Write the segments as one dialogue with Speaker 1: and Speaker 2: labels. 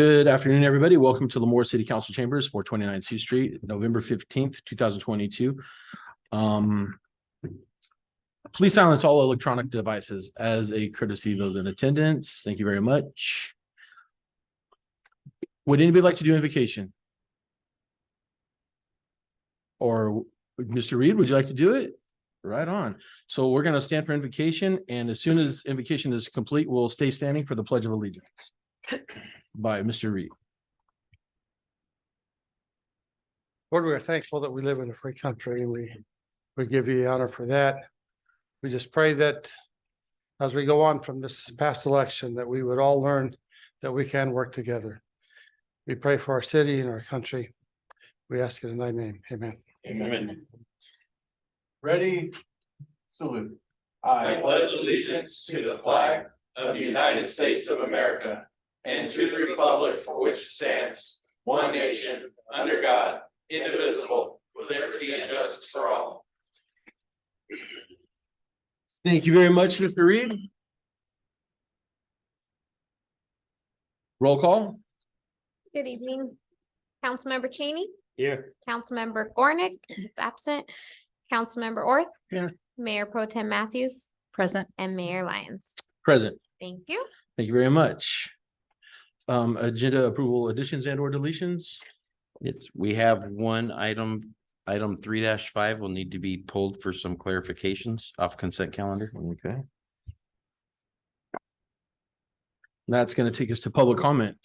Speaker 1: Good afternoon, everybody. Welcome to Lemoore City Council Chambers, 429 C Street, November 15th, 2022. Please silence all electronic devices as a courtesy to those in attendance. Thank you very much. Would anybody like to do invocation? Or Mr. Reed, would you like to do it? Right on. So we're going to stand for invocation, and as soon as invocation is complete, we'll stay standing for the Pledge of Allegiance by Mr. Reed.
Speaker 2: Lord, we are thankful that we live in a free country, and we give you the honor for that. We just pray that as we go on from this past election, that we would all learn that we can work together. We pray for our city and our country. We ask it in thy name. Amen.
Speaker 1: Amen. Ready? Salute.
Speaker 3: I pledge allegiance to the flag of the United States of America and to the republic for which it stands, one nation, under God, indivisible, with liberty and justice for all.
Speaker 1: Thank you very much, Mr. Reed. Roll call.
Speaker 4: Good evening. Councilmember Cheney,
Speaker 2: Here.
Speaker 4: Councilmember Gornick is absent, Councilmember Orth.
Speaker 1: Here.
Speaker 4: Mayor Pro Tem Matthews. Present. And Mayor Lyons.
Speaker 1: Present.
Speaker 4: Thank you.
Speaker 1: Thank you very much. Agenda approval additions and or deletions.
Speaker 5: We have one item 3-5 will need to be pulled for some clarifications off consent calendar.
Speaker 1: Okay. That's going to take us to public comment.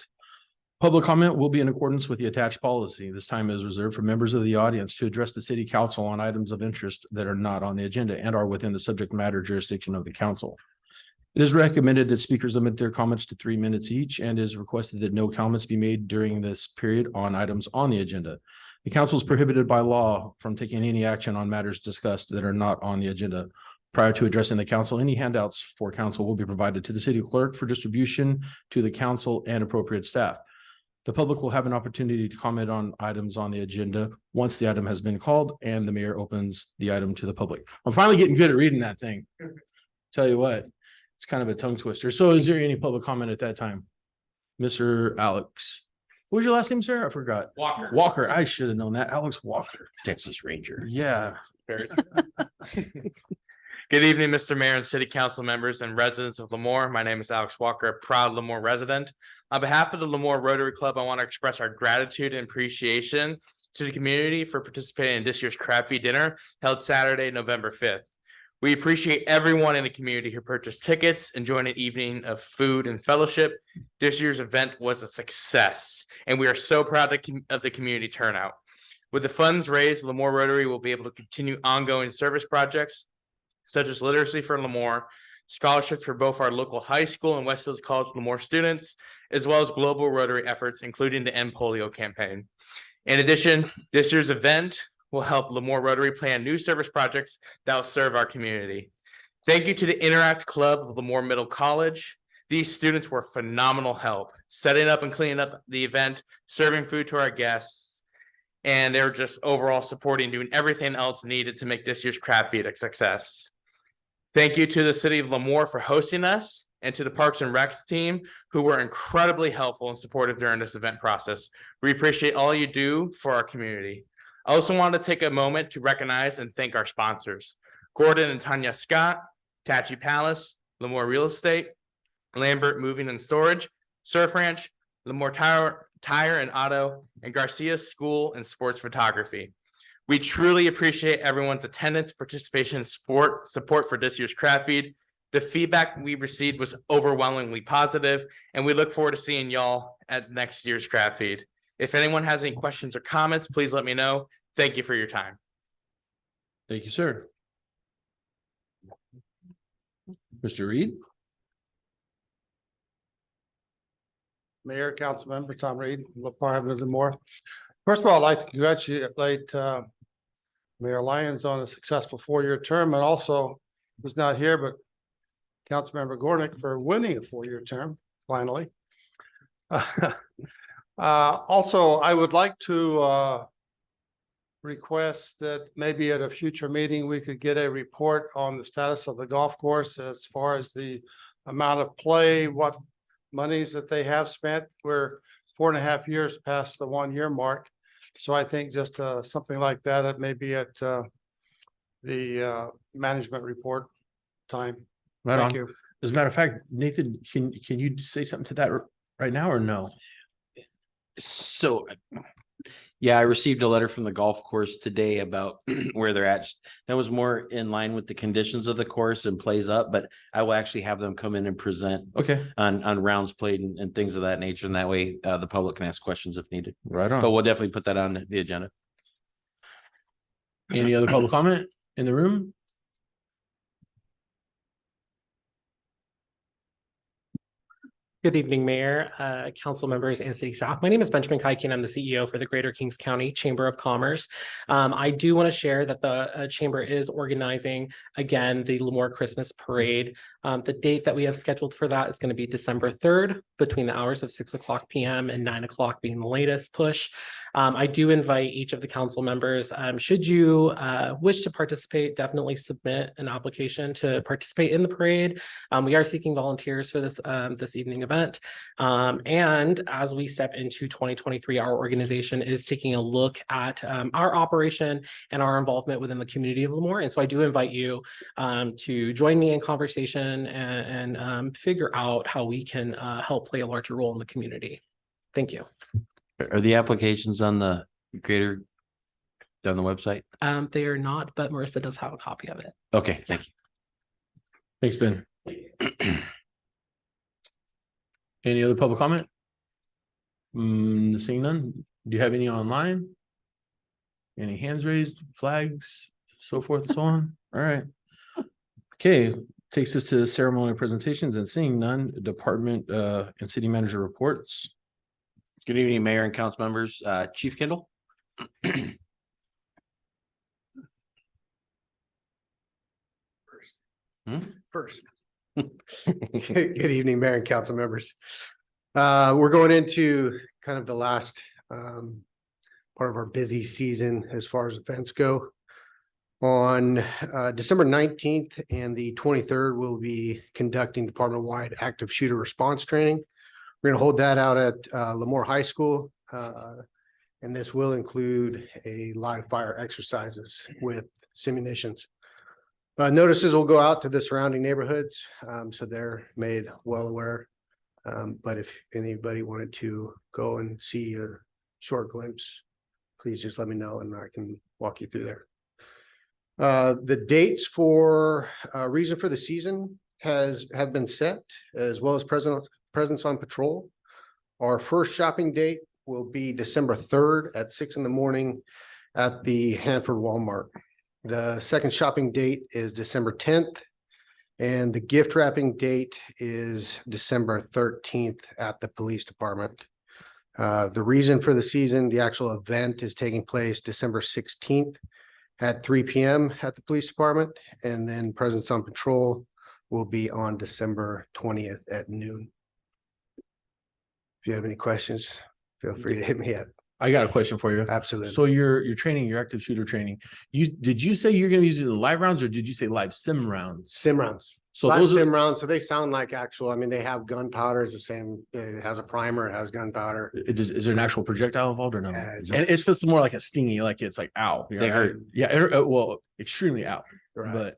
Speaker 1: Public comment will be in accordance with the attached policy. This time is reserved for members of the audience to address the city council on items of interest that are not on the agenda and are within the subject matter jurisdiction of the council. It is recommended that speakers limit their comments to 3 minutes each, and is requested that no comments be made during this period on items on the agenda. The council is prohibited by law from taking any action on matters discussed that are not on the agenda. Prior to addressing the council, any handouts for council will be provided to the city clerk for distribution to the council and appropriate staff. The public will have an opportunity to comment on items on the agenda once the item has been called and the mayor opens the item to the public. I'm finally getting good at reading that thing. Tell you what, it's kind of a tongue twister. So is there any public comment at that time? Mr. Alex. What was your last name, sir? I forgot.
Speaker 3: Walker.
Speaker 1: Walker. I should have known that. Alex Walker.
Speaker 5: Texas Ranger.
Speaker 1: Yeah.
Speaker 6: Good evening, Mr. Mayor and City Council members and residents of Lemoore. My name is Alex Walker, a proud Lemoore resident. On behalf of the Lemoore Rotary Club, I want to express our gratitude and appreciation to the community for participating in this year's crab feed dinner held Saturday, November 5th. We appreciate everyone in the community who purchased tickets, enjoying an evening of food and fellowship. This year's event was a success, and we are so proud of the community turnout. With the funds raised, Lemoore Rotary will be able to continue ongoing service projects such as literacy for Lemoore, scholarships for both our local high school and West Hills College Lemoore students, as well as global Rotary efforts, including the End Polio campaign. In addition, this year's event will help Lemoore Rotary plan new service projects that will serve our community. Thank you to the Interact Club of Lemoore Middle College. These students were phenomenal help, setting up and cleaning up the event, serving food to our guests, and they're just overall supporting, doing everything else needed to make this year's crab feed a success. Thank you to the city of Lemoore for hosting us, and to the Parks and Recs team, who were incredibly helpful and supportive during this event process. We appreciate all you do for our community. I also want to take a moment to recognize and thank our sponsors: Gordon and Tanya Scott, Tachi Palace, Lemoore Real Estate, Lambert Moving and Storage, Surf Ranch, Lemoore Tire and Auto, and Garcia School and Sports Photography. We truly appreciate everyone's attendance, participation, and support for this year's crab feed. The feedback we received was overwhelmingly positive, and we look forward to seeing y'all at next year's crab feed. If anyone has any questions or comments, please let me know. Thank you for your time.
Speaker 1: Thank you, sir. Mr. Reed.
Speaker 2: Mayor, council member Tom Reed, Lemoore. First of all, I'd like to congratulate Mayor Lyons on a successful 4-year term, and also who's not here, but Councilmember Gornick for winning a 4-year term, finally. Also, I would like to request that maybe at a future meeting, we could get a report on the status of the golf course as far as the amount of play, what monies that they have spent. We're 4.5 years past the 1 year mark. So I think just something like that, it may be at the management report time.
Speaker 1: Right
Speaker 2: Thank
Speaker 1: on.
Speaker 2: you.
Speaker 1: As a matter of fact, Nathan, can you say something to that right now or no?
Speaker 5: So, yeah, I received a letter from the golf course today about where they're at. That was more in line with the conditions of the course and plays up, but I will actually have them come in and present
Speaker 1: Okay,
Speaker 5: on rounds played and things of that nature. And that way, the public can ask questions if needed.
Speaker 1: right
Speaker 5: But
Speaker 1: on.
Speaker 5: we'll definitely put that on the agenda.
Speaker 1: Any other public comment in the room?
Speaker 7: Good evening, Mayor, council members, and city staff. My name is Benjamin Kaiki, and I'm the CEO for the Greater Kings County Chamber of Commerce. I do want to share that the chamber is organizing, again, the Lemoore Christmas Parade. The date that we have scheduled for that is going to be December 3rd, between the hours of 6 o'clock PM and 9 o'clock being the latest push. I do invite each of the council members, should you wish to participate, definitely submit an application to participate in the parade. We are seeking volunteers for this evening event. And as we step into 2023, our organization is taking a look at our operation and our involvement within the community of Lemoore. And so I do invite you to join me in conversation and figure out how we can help play a larger role in the community. Thank you.
Speaker 5: Are the applications on the greater on the website?
Speaker 7: They are not, but Marissa does have a copy of it.
Speaker 5: Okay, thank you.
Speaker 1: Thanks, Ben. Any other public comment? Seeing none. Do you have any online? Any hands raised, flags, so forth and so on? All right. Okay, takes us to ceremonial presentations and seeing none, department and city manager reports.
Speaker 5: Good evening, Mayor and council members. Chief Kendall?
Speaker 8: First. Good evening, Mayor and council members. We're going into kind of the last part of our busy season as far as events go. On December 19th and the 23rd, we'll be conducting department-wide active shooter response training. We're going to hold that out at Lemoore High School. And this will include a live fire exercises with simulations. Notices will go out to the surrounding neighborhoods, so they're made well aware. But if anybody wanted to go and see a short glimpse, please just let me know and I can walk you through there. The dates for reason for the season have been set, as well as presence on patrol. Our first shopping date will be December 3rd at 6 a.m. at the Hanford Walmart. The second shopping date is December 10th, and the gift wrapping date is December 13th at the police department. The reason for the season, the actual event is taking place December 16th at 3 p.m. at the police department, and then presence on patrol will be on December 20th at noon. If you have any questions, feel free to hit me up.
Speaker 1: I got a question for you.
Speaker 8: Absolutely.
Speaker 1: So your training, your active shooter training, did you say you're gonna be using the live rounds or did you say live sim rounds?
Speaker 8: Sim rounds.
Speaker 1: So
Speaker 8: Live
Speaker 1: those are,
Speaker 8: sim rounds, so they sound like actual, I mean, they have gunpowder, it's the same, it has a primer, it has gunpowder.
Speaker 1: is there an actual projectile involved or no?
Speaker 8: It's-
Speaker 1: And it's just more like a stingy, like it's like ow.
Speaker 5: They hurt.
Speaker 1: Yeah, well, extremely out.
Speaker 8: Right.
Speaker 1: But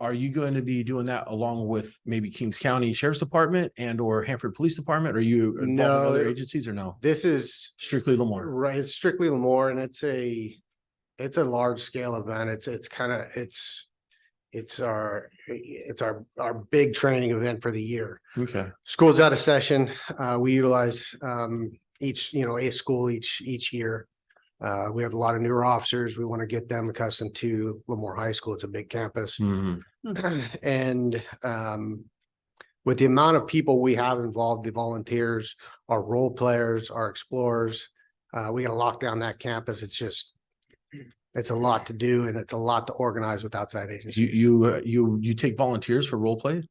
Speaker 1: are you going to be doing that along with maybe Kings County Sheriff's Department and or Hanford Police Department? Are you involved
Speaker 8: No,
Speaker 1: in other agencies or no?
Speaker 8: This is
Speaker 1: Strictly Lemoore.
Speaker 8: right, it's strictly Lemoore, and it's a large scale event. It's our big training event for the year.
Speaker 1: Okay.
Speaker 8: School's out of session. We utilize a school each year. We have a lot of newer officers. We want to get them accustomed to Lemoore High School. It's a big campus.
Speaker 1: Mhm.
Speaker 8: And with the amount of people we have involved, the volunteers, our role players, our explorers, we got to lock down that campus. It's a lot to do, and it's a lot to organize with outside agencies.
Speaker 1: You take volunteers for role play?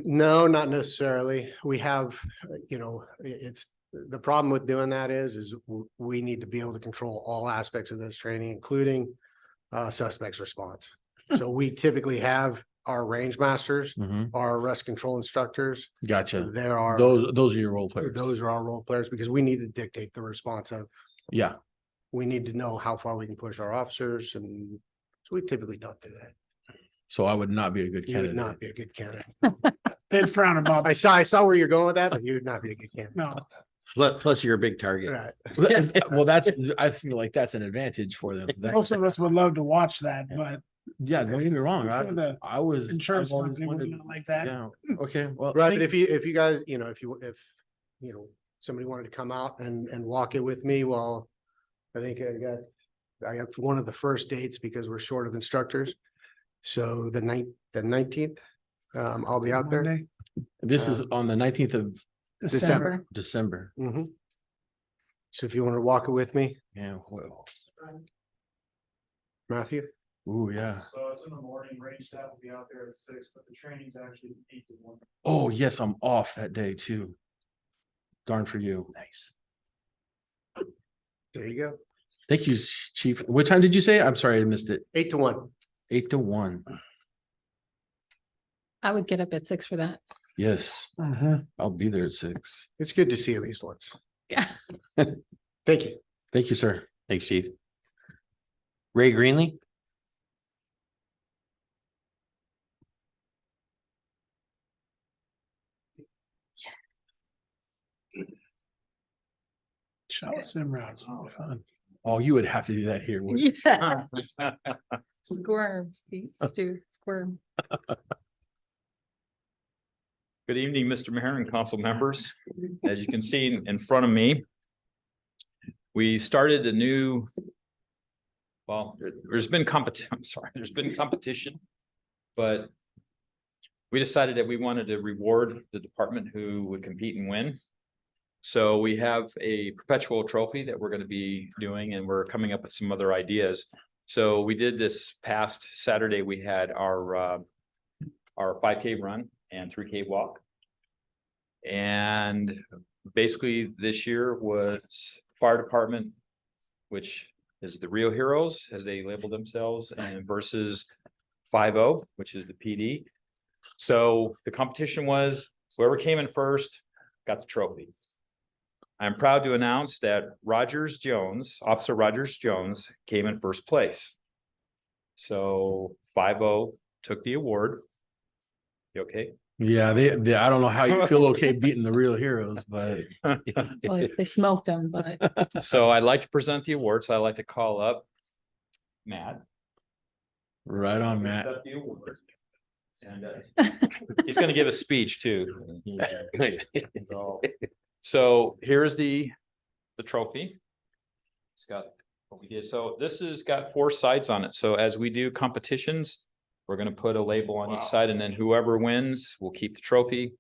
Speaker 8: No, not necessarily. We have, it's the problem with doing that is we need to be able to control all aspects of this training, including suspects response. So we typically have our range masters,
Speaker 1: Mhm.
Speaker 8: our arrest control instructors.
Speaker 1: Gotcha.
Speaker 8: There are,
Speaker 1: Those are your role players.
Speaker 8: those are our role players because we need to dictate the response of,
Speaker 1: Yeah.
Speaker 8: we need to know how far we can push our officers, and so we typically don't do that.
Speaker 1: So I would not be a good
Speaker 8: You would
Speaker 1: candidate.
Speaker 8: not be a good candidate.
Speaker 9: They'd frown about.
Speaker 8: I saw where you're going with that, but you would not be a good candidate.
Speaker 9: No,
Speaker 5: Plus you're a big target.
Speaker 8: Right.
Speaker 1: Well, that's, I feel like that's an advantage for them. That-
Speaker 9: most of us would love to watch that, but
Speaker 1: Yeah, don't get me wrong.
Speaker 9: The
Speaker 1: I was.
Speaker 9: insurance
Speaker 1: I've always
Speaker 9: company would
Speaker 1: wanted-
Speaker 9: not like that.
Speaker 1: Yeah, okay, well.
Speaker 8: Right,
Speaker 1: thank-
Speaker 8: but if you guys, if somebody wanted to come out and walk it with me, well, I think I got one of the first dates because we're short of instructors. So the 19th, I'll be out there.
Speaker 9: Monday,
Speaker 1: This is on the 19th of
Speaker 9: December.
Speaker 1: December.
Speaker 8: Mhm. So if you want to walk it with me,
Speaker 1: Yeah, well,
Speaker 8: Matthew,
Speaker 1: ooh, yeah.
Speaker 10: So it's in the morning, range staff will be out there at 6, but the training's actually 8 to 1.
Speaker 1: Oh, yes, I'm off that day too. Darn for you. Nice.
Speaker 8: there you go.
Speaker 1: Thank you, chief. What time did you say? I'm sorry, I missed it.
Speaker 8: 8 to 1.
Speaker 1: 8 to 1.
Speaker 11: I would get up at 6 for that.
Speaker 1: Yes,
Speaker 9: Mhm.
Speaker 1: I'll be there at 6.
Speaker 8: It's good to see you at least once.
Speaker 11: Yeah.
Speaker 8: Thank you.
Speaker 1: Thank you, sir.
Speaker 5: Thanks, chief. Ray Greenlee?
Speaker 9: Shot sim rounds. It'll be fun.
Speaker 1: Oh, you would have to do that here. wouldn't you?
Speaker 11: Yeah. Squirm, Stu, squirm.
Speaker 12: Good evening, Mr. Mayor and council members. As you can see in front of me, we started a new, well, there's been competition, I'm sorry, there's been competition, but we decided that we wanted to reward the department who would compete and win. So we have a perpetual trophy that we're going to be doing, and we're coming up with some other ideas. So we did this past Saturday, we had our 5K run and 3K walk. And basically this year was fire department, which is the real heroes as they label themselves, and versus 5-0, which is the PD. So the competition was whoever came in first got the trophy. I'm proud to announce that Officer Rogers Jones came in first place. So 5-0 took the award. You okay?
Speaker 1: Yeah, I don't know how you feel okay beating the real heroes, but
Speaker 11: Well, they smoked them, but
Speaker 12: So I'd like to present the award. So I'd like to call up Matt.
Speaker 1: right on, Matt.
Speaker 12: Accept the award. And he's going to give a speech too. So here's the trophy. It's got what we did. So this has got 4 sides on it. So as we do competitions, we're going to put a label on each side, and then whoever wins will keep the trophy.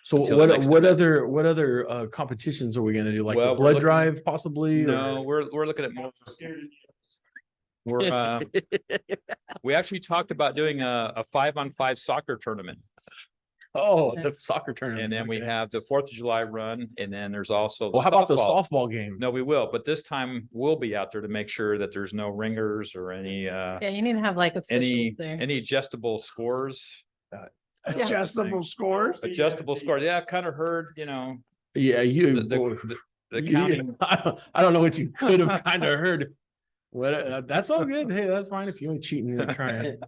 Speaker 1: So
Speaker 12: Until the next
Speaker 1: what
Speaker 12: time.
Speaker 1: other competitions are we gonna do? Like
Speaker 12: Well,
Speaker 1: the
Speaker 12: we're
Speaker 1: blood
Speaker 12: looking-
Speaker 1: drive possibly?
Speaker 12: No,
Speaker 1: or-
Speaker 12: we're looking at more. We're we actually talked about doing a 5-on-5 soccer tournament.
Speaker 1: Oh, the soccer tournament.
Speaker 12: And then we
Speaker 1: okay.
Speaker 12: have the 4th of July run, and then there's also.
Speaker 1: Well, how about the softball game?
Speaker 12: No, we will, but this time we'll be out there to make sure that there's no ringers or any
Speaker 11: yeah, you need to have like officials there.
Speaker 12: any adjustable scores.
Speaker 9: Adjustable scores.
Speaker 12: Adjustable scores. Yeah, I've kind of heard,
Speaker 1: Yeah,
Speaker 12: the counting.
Speaker 1: I don't know what you could have kind of heard. Well, that's all good. Hey, that's fine if you ain't cheating, you're trying.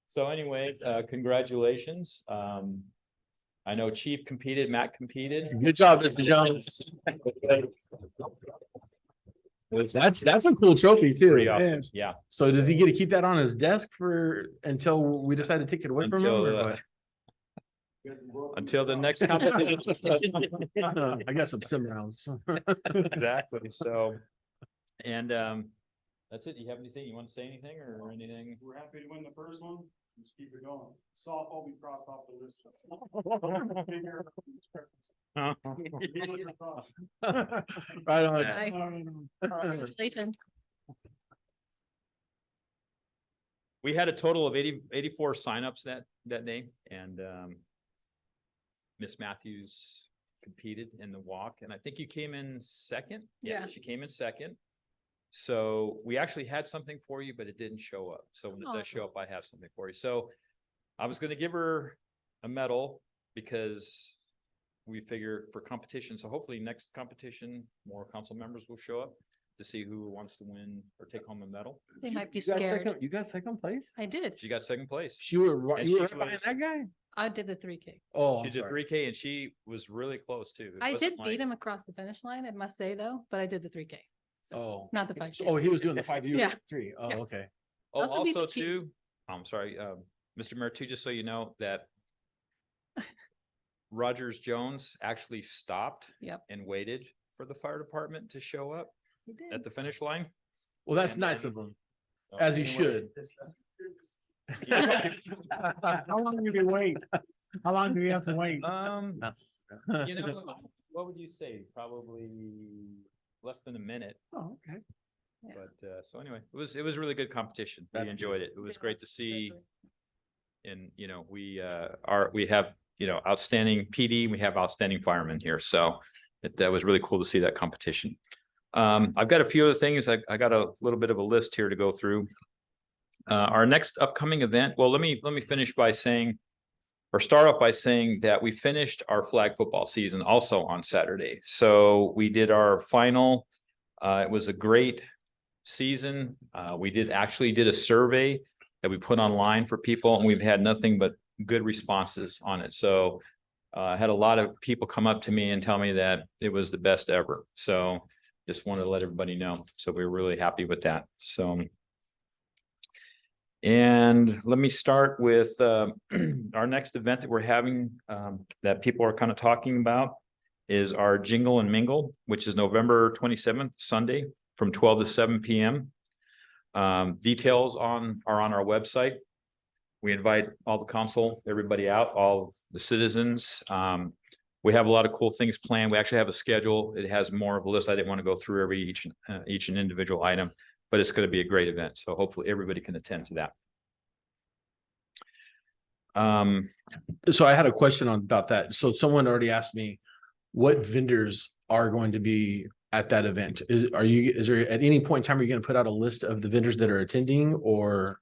Speaker 12: So anyway, congratulations. I know Chief competed, Matt competed.
Speaker 1: Good job, Mr. Jones. That's a cool trophy
Speaker 12: Pretty
Speaker 1: too.
Speaker 12: awesome.
Speaker 9: is.
Speaker 12: Yeah.
Speaker 1: So does he get to keep that on his desk until we decide to take it away from him?
Speaker 12: Until,
Speaker 1: or what?
Speaker 12: Until the next competition.
Speaker 1: I got some sim rounds.
Speaker 12: Exactly. So, and that's it. Do you have anything? You want to say anything or anything?
Speaker 10: We're happy to win the first one. Just keep it going. Softball, we crossed off the list.
Speaker 1: Right on.
Speaker 11: Congratulations.
Speaker 12: We had a total of 84 signups that day, and Miss Matthews competed in the walk, and I think you came in second.
Speaker 11: Yeah.
Speaker 12: She came in second. So we actually had something for you, but it didn't show up. So when it does show up, I have something for you. So I was gonna give her a medal because we figure for competition. So hopefully next competition, more council members will show up to see who wants to win or take home a medal.
Speaker 11: They might be
Speaker 1: You got
Speaker 11: scared.
Speaker 1: second- You got second place?
Speaker 11: I did.
Speaker 12: She got second place.
Speaker 1: You were,
Speaker 12: And
Speaker 1: you
Speaker 12: she
Speaker 1: were right behind
Speaker 12: was-
Speaker 1: that guy?
Speaker 11: I did the 3K.
Speaker 1: Oh,
Speaker 12: She
Speaker 1: I'm
Speaker 12: did
Speaker 1: sorry.
Speaker 12: 3K and she was really close too. It
Speaker 11: I
Speaker 12: wasn't
Speaker 11: did
Speaker 12: like-
Speaker 11: beat him across the finish line, I must say though, but I did the 3K,
Speaker 1: Oh.
Speaker 11: not the 5K.
Speaker 1: Oh, he was doing the 5, you were
Speaker 11: Yeah.
Speaker 1: 3. Oh,
Speaker 11: Yeah.
Speaker 1: okay.
Speaker 12: Oh,
Speaker 11: Also beat the
Speaker 12: also
Speaker 11: chief.
Speaker 12: too, I'm sorry, Mr. Mayor, too, just so you know that Rogers Jones actually stopped
Speaker 11: Yep.
Speaker 12: and waited for the fire department to show up
Speaker 11: He did.
Speaker 12: at the finish line.
Speaker 1: Well, that's
Speaker 12: And
Speaker 1: nice
Speaker 12: then-
Speaker 1: of him, as he should.
Speaker 9: How long did he wait? How long did he have to wait?
Speaker 12: You know, what would you say? Probably less than a minute.
Speaker 9: Oh, okay.
Speaker 11: Yeah.
Speaker 12: But so anyway, it was really good competition. We
Speaker 1: That's good.
Speaker 12: enjoyed it. It was
Speaker 11: Yeah,
Speaker 12: great to see.
Speaker 11: certainly.
Speaker 12: And we we have, outstanding PD, we have outstanding firemen here. So that was really cool to see that competition. I've got a few other things. I got a little bit of a list here to go through. Our next upcoming event, well, let me finish by saying, or start off by saying that we finished our flag football season also on Saturday. So we did our final, it was a great season. We actually did a survey that we put online for people, and we've had nothing but good responses on it. So I had a lot of people come up to me and tell me that it was the best ever. So just wanted to let everybody know. So we were really happy with that. So, and let me start with our next event that we're having that people are kind of talking about is our Jingle and Mingle, which is November 27th, Sunday from 12 to 7 p.m. Details are on our website. We invite all the council, everybody out, all the citizens. We have a lot of cool things planned. We actually have a schedule. It has more of a list. I didn't want to go through each and individual item, but it's going to be a great event. So hopefully everybody can attend to that.
Speaker 1: So I had a question about that. So someone already asked me what vendors are going to be at that event. Is there at any point in time, are you going to put out a list of the vendors that are attending, or?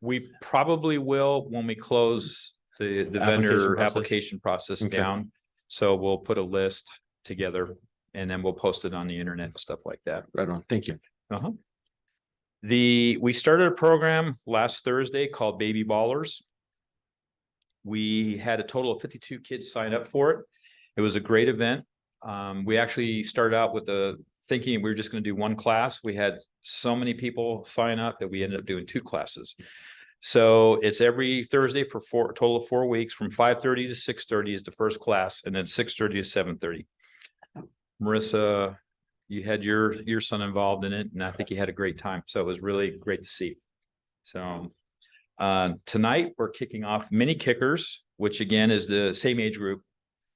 Speaker 12: We probably will when we close the vendor application process
Speaker 1: Okay.
Speaker 12: down. So we'll put a list together and then we'll post it on the internet and stuff like that.
Speaker 1: Right on. Thank you.
Speaker 12: Uh-huh. We started a program last Thursday called Baby Ballers. We had a total of 52 kids sign up for it. It was a great event. We actually started out with thinking we were just going to do one class. We had so many people sign up that we ended up doing 2 classes. So it's every Thursday for a total of 4 weeks, from 5:30 to 6:30 is the first class, and then 6:30 to 7:30. Marissa, you had your son involved in it, and I think he had a great time. So it was really great to see. So tonight we're kicking off mini kickers, which again is the same age group,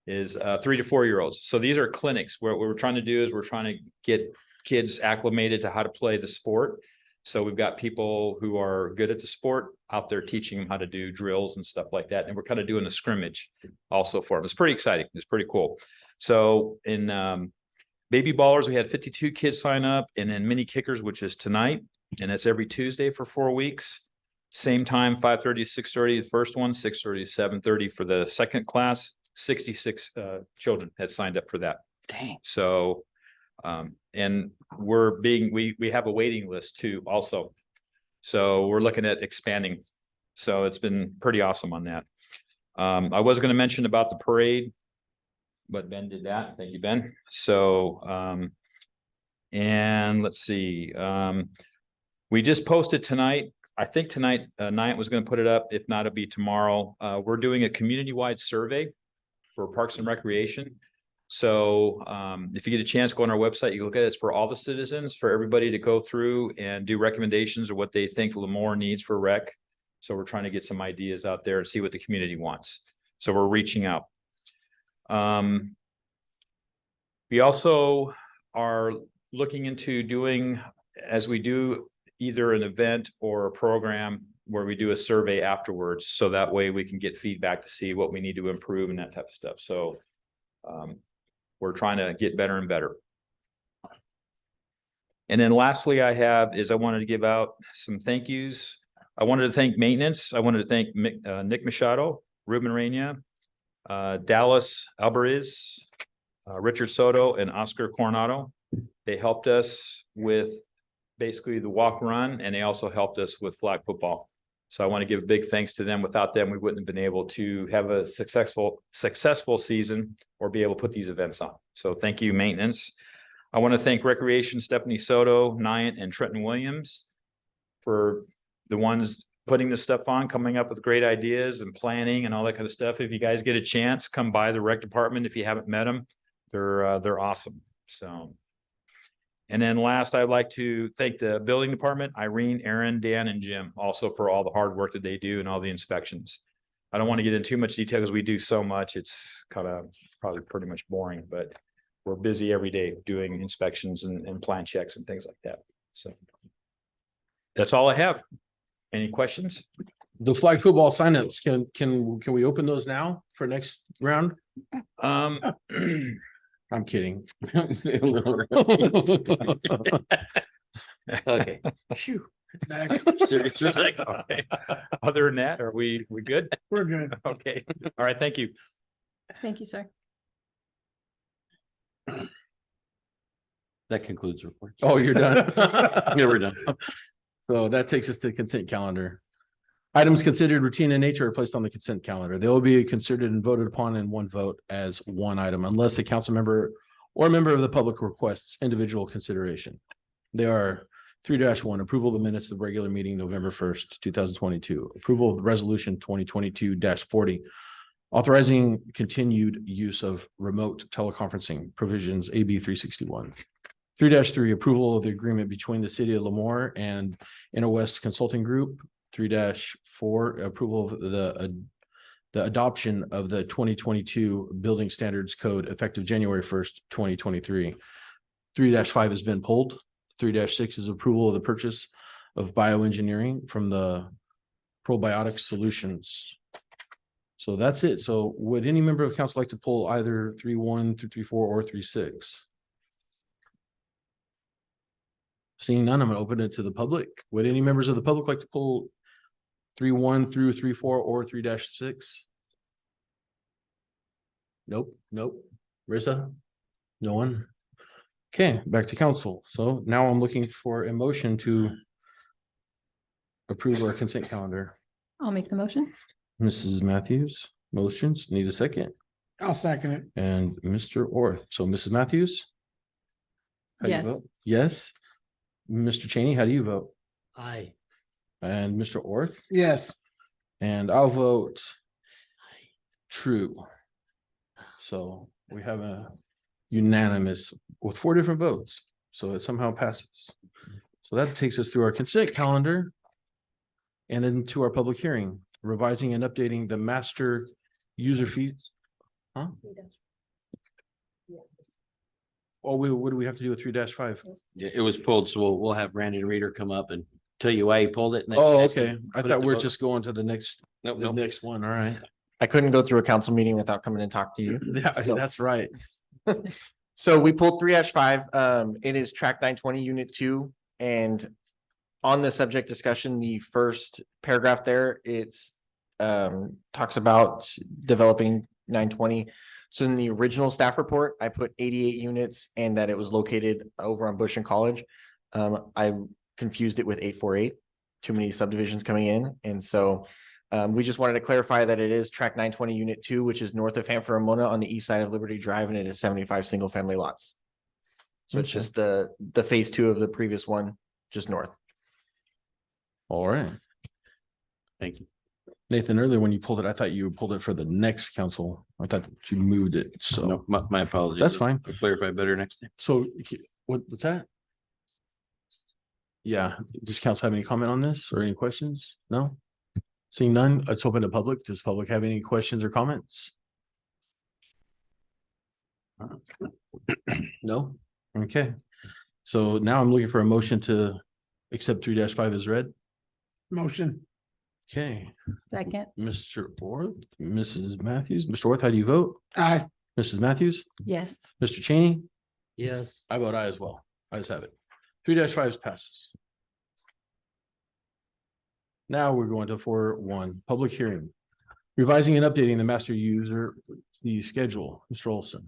Speaker 12: is 3 to 4 year olds. So these are clinics. What we're trying to do is we're trying to get kids acclimated to how to play the sport. So we've got people who are good at the sport out there teaching them how to do drills and stuff like that. And we're kind of doing a scrimmage also for them. It's pretty exciting. It's pretty cool. So in Baby Ballers, we had 52 kids sign up, and then mini kickers, which is tonight, and it's every Tuesday for 4 weeks. Same time, 5:30 to 6:30, the first one, 6:30 to 7:30 for the second class. 66 children had signed up for that.
Speaker 5: Dang.
Speaker 12: So, and we have a waiting list too also. So we're looking at expanding. So it's been pretty awesome on that. I was going to mention about the parade, but Ben did that. Thank you, Ben. So, and let's see, we just posted tonight. I think tonight, Night was going to put it up. If not, it'll be tomorrow. We're doing a community-wide survey for Parks and Recreation. So if you get a chance, go on our website, you can look at it. It's for all the citizens, for everybody to go through and do recommendations of what they think Lemoore needs for rec. So we're trying to get some ideas out there and see what the community wants. So we're reaching out. We also are looking into doing, as we do either an event or a program, where we do a survey afterwards. So that way we can get feedback to see what we need to improve and that type of stuff. So we're trying to get better and better. And then lastly, I wanted to give out some thank yous. I wanted to thank maintenance. I wanted to thank Nick Machado, Ruben Rainier, Dallas Alvarez, Richard Soto, and Oscar Coronado. They helped us with basically the walk run, and they also helped us with flag football. So I want to give a big thanks to them. Without them, we wouldn't have been able to have a successful season or be able to put these events on. So thank you, maintenance. I want to thank Recreation, Stephanie Soto, Nyant, and Trenton Williams for the ones putting this stuff on, coming up with great ideas and planning and all that kind of stuff. If you guys get a chance, come by the rec department. If you haven't met them, they're awesome. So. And then last, I'd like to thank the building department, Irene, Aaron, Dan, and Jim, also for all the hard work that they do and all the inspections. I don't want to get into too much detail because we do so much. It's kind of probably pretty much boring, but we're busy every day doing inspections and plan checks and things like that. So that's all I have. Any questions?
Speaker 1: The flag football signups, can we open those now for next round? I'm kidding.
Speaker 5: Okay.
Speaker 1: Phew.
Speaker 12: Okay. Other than that, are we good?
Speaker 9: We're good.
Speaker 12: Okay. All right. Thank you.
Speaker 11: Thank you, sir.
Speaker 5: That concludes the report.
Speaker 1: Oh, you're done?
Speaker 5: Yeah, we're done.
Speaker 1: So that takes us to the consent calendar. Items considered routine in nature are placed on the consent calendar. They will be considered and voted upon in one vote as one item unless a council member or a member of the public requests individual consideration. They are 3-1, approval of the minutes of the regular meeting November 1st, 2022. Approval of the resolution 2022-40, authorizing continued use of remote teleconferencing provisions AB 361. 3-3, approval of the agreement between the city of Lemoore and InterWest Consulting Group. 3-4, approval of the adoption of the 2022 Building Standards Code effective January 1st, 2023. 3-5 has been pulled. 3-6 is approval of the purchase of bioengineering from the Probiotic Solutions. So that's it. So would any member of council like to pull either 3-1 through 3-4 or 3-6? Seeing none, I'm going to open it to the public. Would any members of the public like to pull 3-1 through 3-4 or 3-6? Nope. Rissa? No one? Okay, back to council. So now I'm looking for a motion to approve our consent calendar.
Speaker 11: I'll make the motion.
Speaker 1: Mrs. Matthews, motions, need a second.
Speaker 9: I'll second it.
Speaker 1: And Mr. Orth. So Mrs. Matthews? How do you
Speaker 11: Yes.
Speaker 1: vote? Yes. Mr. Cheney, how do you vote?
Speaker 5: Aye.
Speaker 1: And Mr. Orth?
Speaker 9: Yes.
Speaker 1: And I'll vote true. So we have a unanimous with 4 different votes. So it somehow passes. So that takes us through our consent calendar and into our public hearing, revising and updating the master user fees. Huh? Oh, what do we have to do with 3-5?
Speaker 5: Yeah, it was pulled, so we'll have Brandon Reeder come up and tell you why he pulled it. and then
Speaker 1: Oh,
Speaker 5: you guys
Speaker 1: okay.
Speaker 5: can
Speaker 1: I
Speaker 5: put it
Speaker 1: thought
Speaker 5: to
Speaker 1: we're
Speaker 5: vote.
Speaker 1: just going to the next
Speaker 5: Nope.
Speaker 1: one. All right.
Speaker 13: I couldn't go through a council meeting without coming and talk to you.
Speaker 1: Yeah,
Speaker 13: So-
Speaker 1: that's right.
Speaker 13: So we pulled 3-5. It is track 920 unit 2. And on the subject discussion, the first paragraph there, it's talks about developing 920. So in the original staff report, I put 88 units and that it was located over on Bush and College. I confused it with 848, too many subdivisions coming in. And so we just wanted to clarify that it is track 920 unit 2, which is north of Hanford Ramona on the east side of Liberty Drive, and it is 75 single family lots. So it's
Speaker 1: Okay.
Speaker 13: just the phase 2 of the previous one, just north.
Speaker 1: All right.
Speaker 5: Thank you.
Speaker 1: Nathan, earlier when you pulled it, I thought you pulled it for the next council. I thought you moved it. So,
Speaker 5: No, my apologies.
Speaker 1: That's fine.
Speaker 5: I'll clarify better next time.
Speaker 1: so what's that? Yeah, does council have any comment on this or any questions? No? Seeing none, let's open to public. Does public have any questions or comments? No? Okay. So now I'm looking for a motion to accept 3-5 as read.
Speaker 9: Motion.
Speaker 1: Okay,
Speaker 11: Second.
Speaker 1: Mr. Orth, Mrs. Matthews, Mr. Orth, how do you vote?
Speaker 9: Aye.
Speaker 1: Mrs. Matthews,
Speaker 11: Yes.
Speaker 1: Mr. Cheney?
Speaker 5: Yes.
Speaker 1: I vote aye as well. I just have it. 3-5 passes. Now we're going to 4-1, public hearing. Revising and updating the master user fee schedule, Mr. Olson.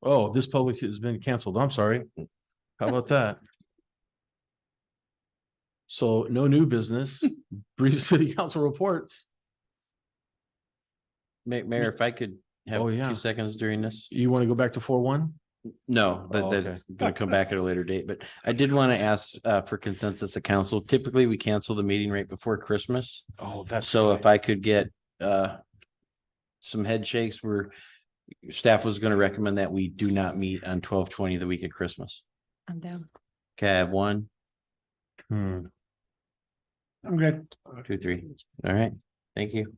Speaker 1: Oh, this public has been canceled. I'm sorry. How about that? So no new business, brief city council reports.
Speaker 5: Mayor, if I could have
Speaker 1: Oh,
Speaker 5: a
Speaker 1: yeah.
Speaker 5: few seconds during this.
Speaker 1: You want to go back to 4-1?
Speaker 5: No,
Speaker 1: Oh, okay.
Speaker 5: that's gonna come back at a later date, but I did want to ask for consensus of council. Typically, we cancel the meeting right before Christmas.
Speaker 1: Oh, that's
Speaker 5: So if I could get some head shakes, where staff was gonna recommend that we do not meet on 12/20, the week of Christmas.
Speaker 11: I'm down.
Speaker 5: Okay, I have 1,
Speaker 9: I'm good.
Speaker 5: 2, 3. All right, thank you.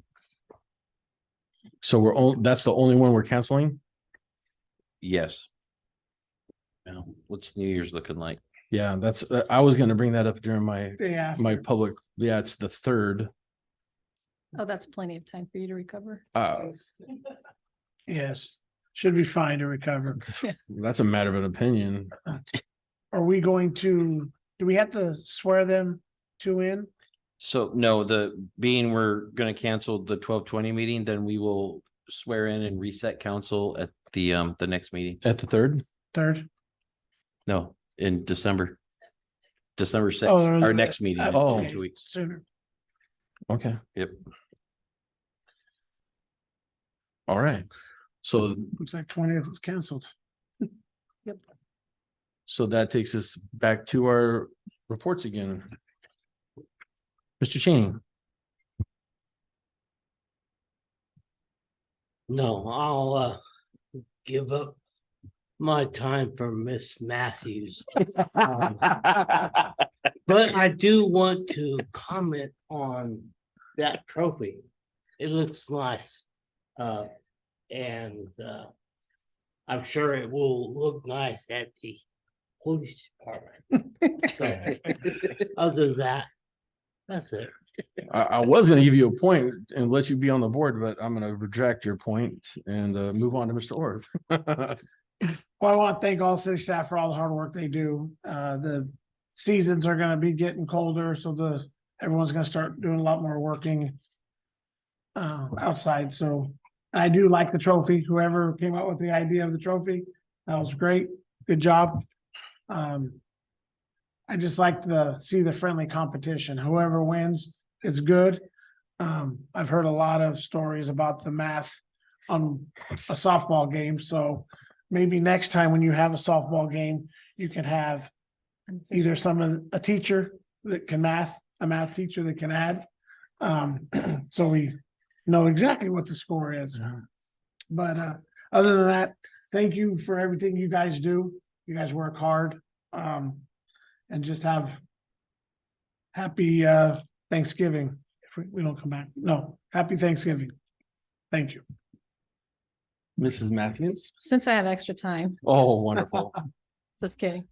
Speaker 1: So that's the only one we're canceling?
Speaker 5: Yes. Now, what's New Year's looking like?
Speaker 1: Yeah, that's, I was gonna bring that up during my
Speaker 9: Yeah.
Speaker 1: public, yeah, it's the 3rd.
Speaker 11: Oh, that's plenty of time for you to recover.
Speaker 9: Yes, should be fine to recover.
Speaker 1: That's a matter of an opinion.
Speaker 9: Are we going to, do we have to swear them two in?
Speaker 5: So no, being we're gonna cancel the 12/20 meeting, then we will swear in and reset council at the next meeting.
Speaker 1: At the 3rd?
Speaker 9: Third?
Speaker 5: No, in December. December 6th,
Speaker 9: Oh,
Speaker 5: our next meeting in
Speaker 1: oh.
Speaker 5: 2 weeks.
Speaker 9: Sooner.
Speaker 1: Okay,
Speaker 5: Yep.
Speaker 1: all right. So,
Speaker 9: Looks like 20th is canceled.
Speaker 1: so that takes us back to our reports again. Mr. Cheney.
Speaker 14: No, I'll give up my time for Miss Matthews. But I do want to comment on that trophy. It looks nice. And I'm sure it will look nice at the police department. So other than that, that's it.
Speaker 1: I was gonna give you a point and let you be on the board, but I'm gonna retract your point and move on to Mr. Orth.
Speaker 9: Well, I want to thank all city staff for all the hard work they do. The seasons are gonna be getting colder, so everyone's gonna start doing a lot more working outside, so I do like the trophy. Whoever came up with the idea of the trophy, that was great. Good job. I just like to see the friendly competition. Whoever wins is good. I've heard a lot of stories about the math on a softball game, so maybe next time when you have a softball game, you can have either a teacher that can a math teacher that can add. So we know exactly what the score is. But other than that, thank you for everything you guys do. You guys work hard. And just have happy Thanksgiving. If we don't come back. No, happy Thanksgiving. Thank you.
Speaker 1: Mrs. Matthews?
Speaker 11: Since I have extra time,
Speaker 1: Oh, wonderful.
Speaker 11: just kidding.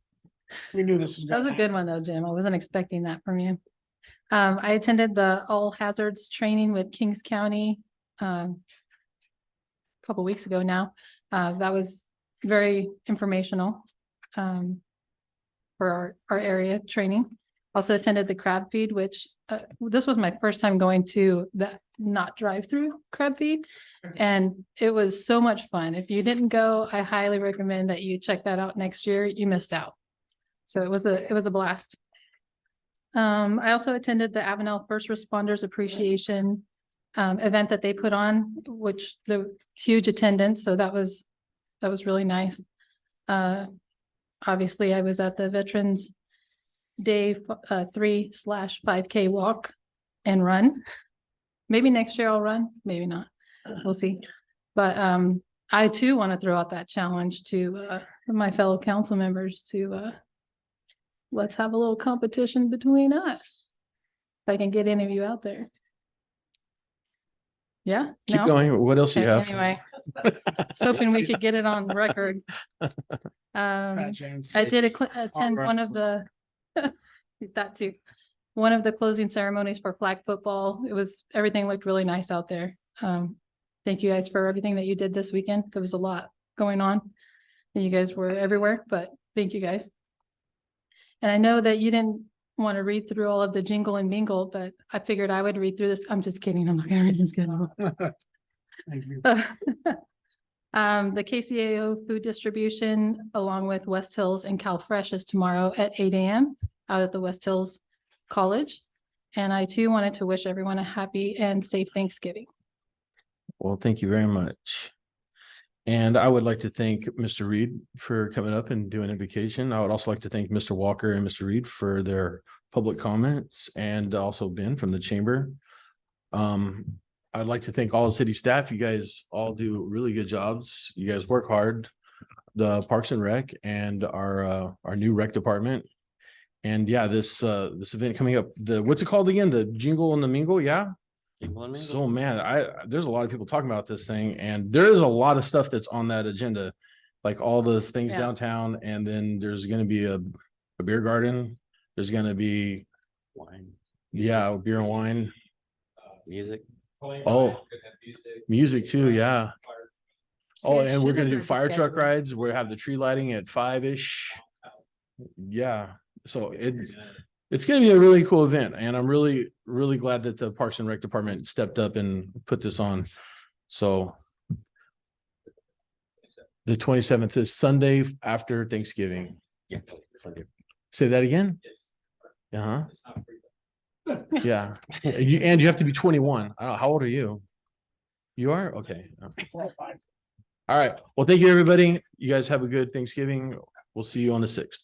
Speaker 9: We knew this was.
Speaker 11: That was a good one though, Jim. I wasn't expecting that from you. I attended the all hazards training with Kings County a couple weeks ago now. That was very informational for our area training. Also attended the crab feed, which this was my first time going to the not drive-through crab feed. And it was so much fun. If you didn't go, I highly recommend that you check that out next year. You missed out. So it was a blast. I also attended the Avenel First Responders Appreciation event that they put on, which the huge attendance. So that was really nice. Obviously I was at the Veterans Day 3/5K walk and run. Maybe next year I'll run, maybe not. We'll see. But I too want to throw out that challenge to my fellow council members to let's have a little competition between us. If I can get any of you out there. Yeah.
Speaker 1: Keep
Speaker 11: No?
Speaker 1: going. What else you have?
Speaker 11: Anyway, I was hoping we could get it on record. I did attend one of the that too. One of the closing ceremonies for flag football. Everything looked really nice out there. Thank you guys for everything that you did this weekend. There was a lot going on and you guys were everywhere, but thank you guys. And I know that you didn't want to read through all of the jingle and mingle, but I figured I would read through this. I'm just kidding. I'm not gonna read this.
Speaker 9: Thank you.
Speaker 11: The KCAO food distribution along with West Hills and Cal Fresh is tomorrow at 8 a.m. out at the West Hills College. And I too wanted to wish everyone a happy and safe Thanksgiving.
Speaker 1: Well, thank you very much. And I would like to thank Mr. Reed for coming up and doing invocation. I would also like to thank Mr. Walker and Mr. Reed for their public comments, and also Ben from the chamber. I'd like to thank all the city staff. You guys all do really good jobs. You guys work hard. The Parks and Rec and our new rec department. And yeah, this event coming up, what's it called again? The Jingle and the Mingle, yeah? So man, there's a lot of people talking about this thing, and there is a lot of stuff that's on that agenda, like all the things
Speaker 11: Yeah.
Speaker 1: downtown, and then there's gonna be a beer garden. There's gonna be
Speaker 5: Wine,
Speaker 1: yeah, beer and wine.
Speaker 5: music.
Speaker 1: Oh, music too, yeah. Oh, and we're gonna do fire truck rides. We have the tree lighting at 5-ish. Yeah, so it's gonna be a really cool event, and I'm really, really glad that the Parks and Rec Department stepped up and put this on. So the 27th is Sunday after Thanksgiving.
Speaker 5: Yeah. Sunday.
Speaker 1: Say that again? Uh-huh. Yeah. And you have to be 21. I don't know, how old are you? You are? Okay. All right. Well, thank you, everybody. You guys have a good Thanksgiving. We'll see you on the 6th.